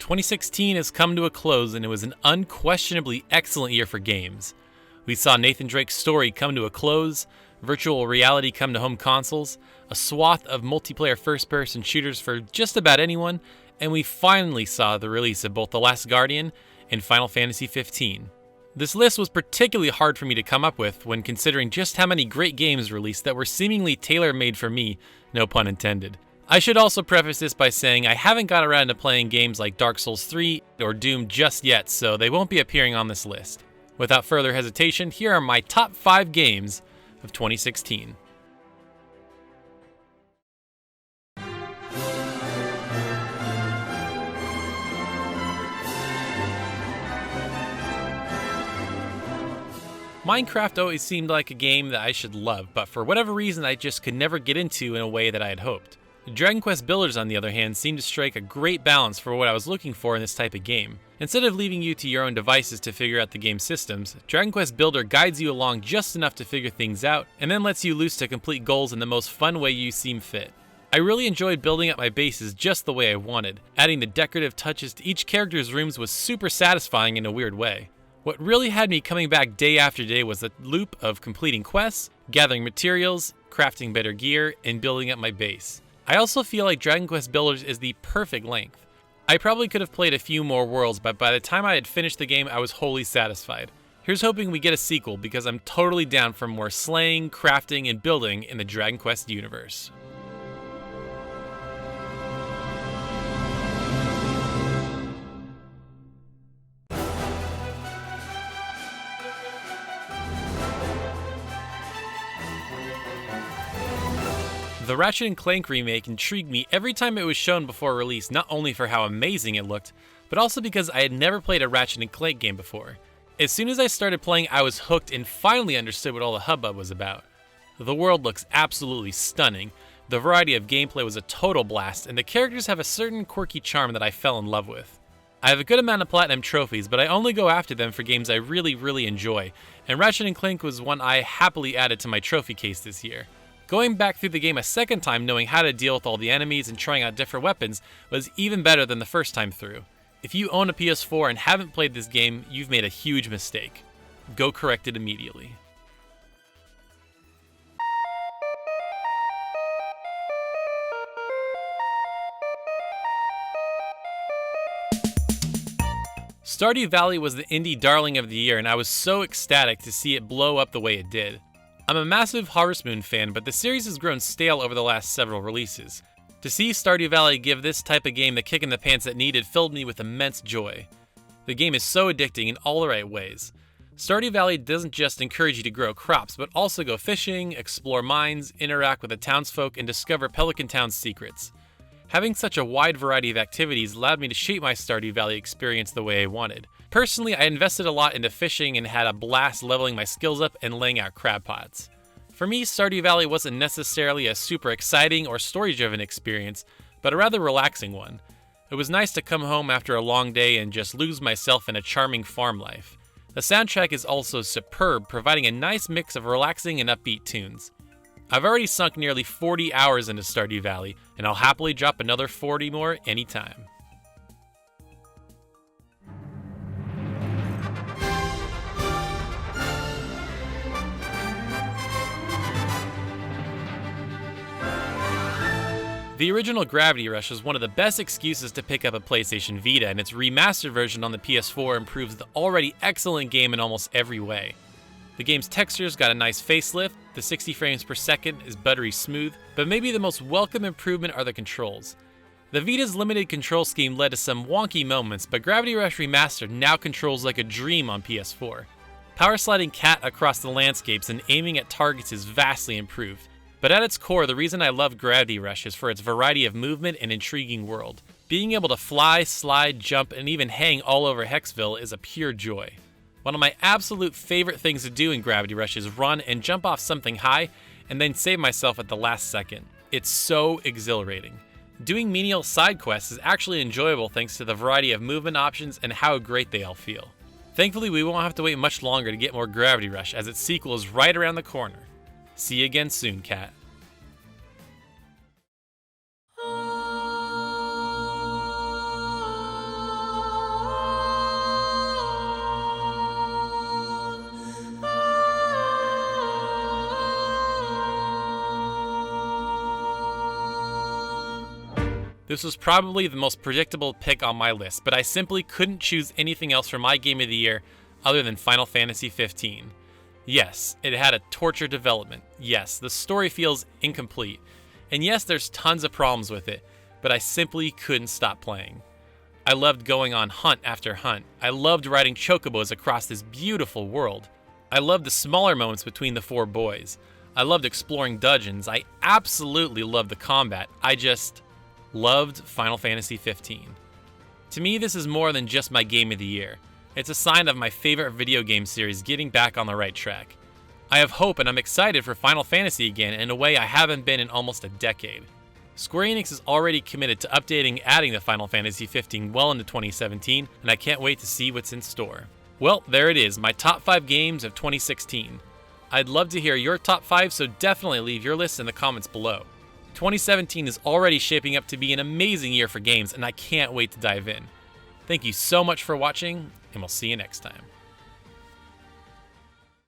2016 has come to a close, and it was an unquestionably excellent year for games. We saw Nathan Drake's story come to a close, virtual reality come to home consoles, a swath of multiplayer first-person shooters for just about anyone, and we finally saw the release of both The Last Guardian and Final Fantasy XV. This list was particularly hard for me to come up with when considering just how many great games released that were seemingly tailor-made for me, no pun intended. I should also preface this by saying I haven't got around to playing games like Dark Souls 3 or Doom just yet, so they won't be appearing on this list. Without further hesitation, here are my top 5 games of 2016. Minecraft always seemed like a game that I should love, but for whatever reason I just could never get into in a way that I had hoped. Dragon Quest Builders, on the other hand, seemed to strike a great balance for what I was looking for in this type of game. Instead of leaving you to your own devices to figure out the game's systems, Dragon Quest Builder guides you along just enough to figure things out, and then lets you loose to complete goals in the most fun way you seem fit. I really enjoyed building up my bases just the way I wanted. Adding the decorative touches to each character's rooms was super satisfying in a weird way. What really had me coming back day after day was the loop of completing quests, gathering materials, crafting better gear, and building up my base. I also feel like Dragon Quest Builders is the perfect length. I probably could have played a few more worlds, but by the time I had finished the game, I was wholly satisfied. Here's hoping we get a sequel, because I'm totally down for more slaying, crafting, and building in the Dragon Quest universe. The Ratchet & Clank remake intrigued me every time it was shown before release, not only for how amazing it looked, but also because I had never played a Ratchet & Clank game before. As soon as I started playing, I was hooked and finally understood what all the hubbub was about. The world looks absolutely stunning, the variety of gameplay was a total blast, and the characters have a certain quirky charm that I fell in love with. I have a good amount of platinum trophies, but I only go after them for games I really enjoy, and Ratchet & Clank was one I happily added to my trophy case this year. Going back through the game a second time knowing how to deal with all the enemies and trying out different weapons was even better than the first time through. If you own a PS4 and haven't played this game, you've made a huge mistake. Go correct it immediately. Stardew Valley was the indie darling of the year, and I was so ecstatic to see it blow up the way it did. I'm a massive Harvest Moon fan, but the series has grown stale over the last several releases. To see Stardew Valley give this type of game the kick in the pants it needed filled me with immense joy. The game is so addicting in all the right ways. Stardew Valley doesn't just encourage you to grow crops, but also go fishing, explore mines, interact with the townsfolk, and discover Pelican Town's secrets. Having such a wide variety of activities allowed me to shape my Stardew Valley experience the way I wanted. Personally, I invested a lot into fishing and had a blast leveling my skills up and laying out crab pots. For me, Stardew Valley wasn't necessarily a super exciting or story-driven experience, but a rather relaxing one. It was nice to come home after a long day and just lose myself in a charming farm life. The soundtrack is also superb, providing a nice mix of relaxing and upbeat tunes. I've already sunk nearly 40 hours into Stardew Valley, and I'll happily drop another 40 more anytime. The original Gravity Rush was one of the best excuses to pick up a PlayStation Vita, and its remastered version on the PS4 improves the already excellent game in almost every way. The game's textures got a nice facelift, the 60 frames per second is buttery smooth, but maybe the most welcome improvement are the controls. The Vita's limited control scheme led to some wonky moments, but Gravity Rush Remastered now controls like a dream on PS4. Power sliding cat across the landscapes and aiming at targets is vastly improved. But at its core, the reason I love Gravity Rush is for its variety of movement and intriguing world. Being able to fly, slide, jump, and even hang all over Hexville is a pure joy. One of my absolute favorite things to do in Gravity Rush is run and jump off something high and then save myself at the last second. It's so exhilarating. Doing menial side quests is actually enjoyable thanks to the variety of movement options and how great they all feel. Thankfully, we won't have to wait much longer to get more Gravity Rush as its sequel is right around the corner. See you again soon, Cat. This was probably the most predictable pick on my list, but I simply couldn't choose anything else for my game of the year other than Final Fantasy 15. Yes, it had a tortured development. Yes, the story feels incomplete. And yes, there's tons of problems with it, but I simply couldn't stop playing. I loved going on hunt after hunt. I loved riding chocobos across this beautiful world. I loved the smaller moments between the four boys. I loved exploring dungeons. I absolutely loved the combat. I just loved Final Fantasy 15. To me, this is more than just my game of the year. It's a sign of my favorite video game series getting back on the right track. I have hope and I'm excited for Final Fantasy again in a way I haven't been in almost a decade. Square Enix is already committed to updating and adding to Final Fantasy 15 well into 2017, and I can't wait to see what's in store. Well, there it is, my top 5 games of 2016. I'd love to hear your top 5, so definitely leave your list in the comments below. 2017 is already shaping up to be an amazing year for games, and I can't wait to dive in. Thank you so much for watching, and we'll see you next time.